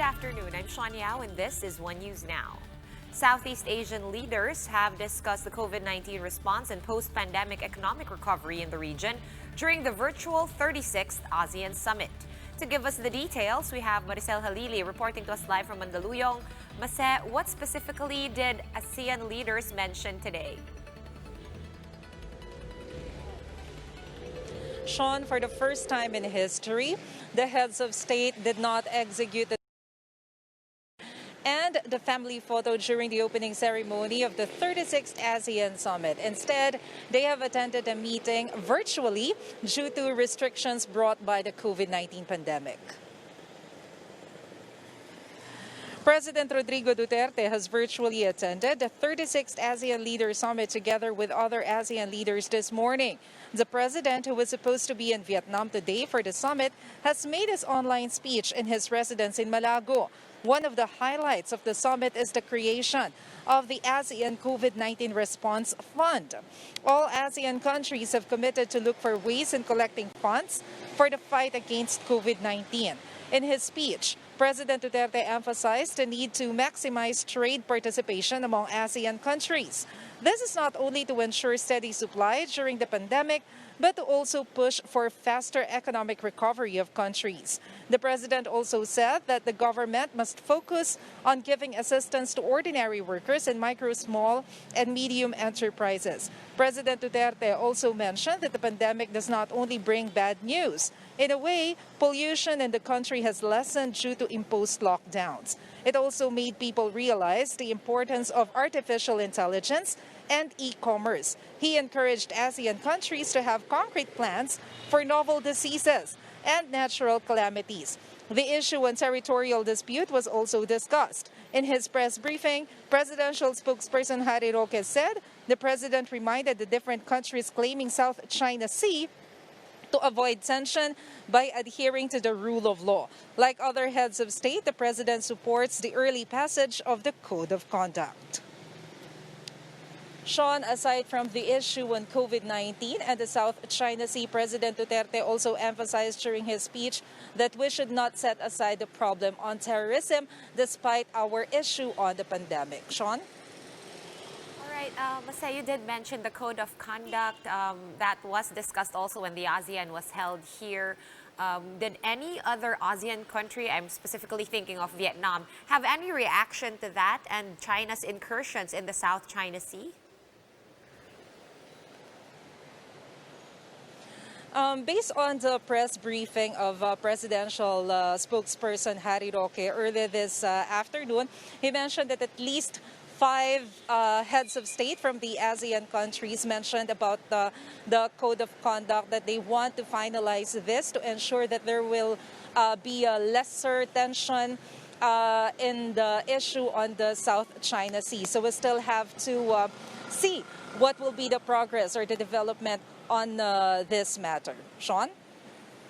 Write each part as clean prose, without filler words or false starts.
afternoon. I'm Sean Yao and this is One News Now. Southeast Asian leaders have discussed the COVID-19 response and post-pandemic economic recovery in the region during the virtual 36th ASEAN Summit. To give us the details, we have Maricel Halili reporting to us live from Mandaluyong. Mase, what specifically did ASEAN leaders mention today? Sean, for the first time in history, the heads of state did not execute the family photo during the opening ceremony of the 36th ASEAN Summit. Instead, they have attended a meeting virtually due to restrictions brought by the COVID-19 pandemic. President Rodrigo Duterte has virtually attended the 36th ASEAN Leaders Summit together with other ASEAN leaders this morning. The president, who was supposed to be in Vietnam today for the summit, has made his online speech in his residence in Malago. One of the highlights of the summit is the creation of the ASEAN COVID-19 Response Fund. All ASEAN countries have committed to look for ways in collecting funds for the fight against COVID-19. In his speech, President Duterte emphasized the need to maximize trade participation among ASEAN countries. This is not only to ensure steady supply during the pandemic, but to also push for faster economic recovery of countries. The president also said that the government must focus on giving assistance to ordinary workers and micro, small, and medium enterprises. President Duterte also mentioned that the pandemic does not only bring bad news. In a way, pollution in the country has lessened due to imposed lockdowns. It also made people realize the importance of artificial intelligence and e-commerce. He encouraged ASEAN countries to have concrete plans for novel diseases and natural calamities. The issue on territorial dispute was also discussed. In his press briefing, presidential spokesperson Harry Roque said the president reminded the different countries claiming South China Sea to avoid tension by adhering to the rule of law. Like other heads of state, the president supports the early passage of the Code of Conduct. Sean, aside from the issue on COVID-19 and the South China Sea, President Duterte also emphasized during his speech that we should not set aside the problem on terrorism despite our issue on the pandemic. Sean? All right, Mase, you did mention the Code of Conduct that was discussed also when the ASEAN was held here. Did any other ASEAN country, I'm specifically thinking of Vietnam, have any reaction to that and China's incursions in the South China Sea? Based on the press briefing of presidential spokesperson Harry Roque earlier this afternoon, he mentioned that at least 5 heads of state from the ASEAN countries mentioned about the Code of Conduct, that they want to finalize this to ensure that there will be a lesser tension in the issue on the South China Sea. So we still have to see what will be the progress or the development on this matter. Sean?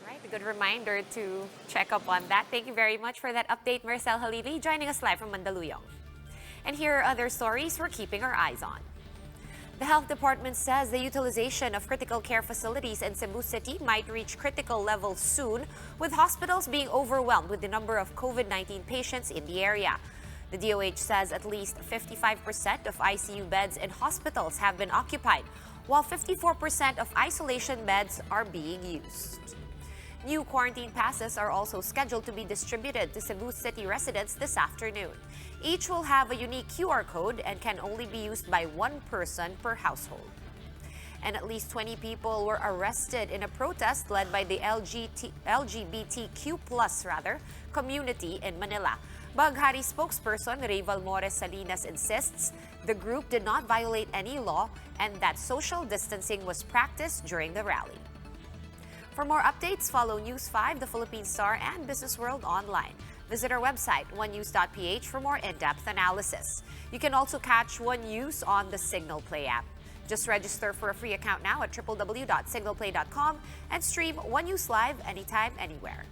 Right, a good reminder to check up on that. Thank you very much for that update, Maricel Halili, joining us live from Mandaluyong. And here are other stories we're keeping our eyes on. The Health Department says the utilization of critical care facilities in Cebu City might reach critical levels soon, with hospitals being overwhelmed with the number of COVID-19 patients in the area. The DOH says at least 55% of ICU beds in hospitals have been occupied, while 54% of isolation beds are being used. New quarantine passes are also scheduled to be distributed to Cebu City residents this afternoon. Each will have a unique QR code and can only be used by one person per household. And at least 20 people were arrested in a protest led by the LGBTQ+ community in Manila. Baghari spokesperson Ray Valmores Salinas insists the group did not violate any law and that social distancing was practiced during the rally. For more updates, follow News 5, The Philippine Star, and Business World online. Visit our website, onenews.ph, for more in-depth analysis. You can also catch One News on the Signal Play app. Just register for a free account now at www.signalplay.com and stream One News live anytime, anywhere.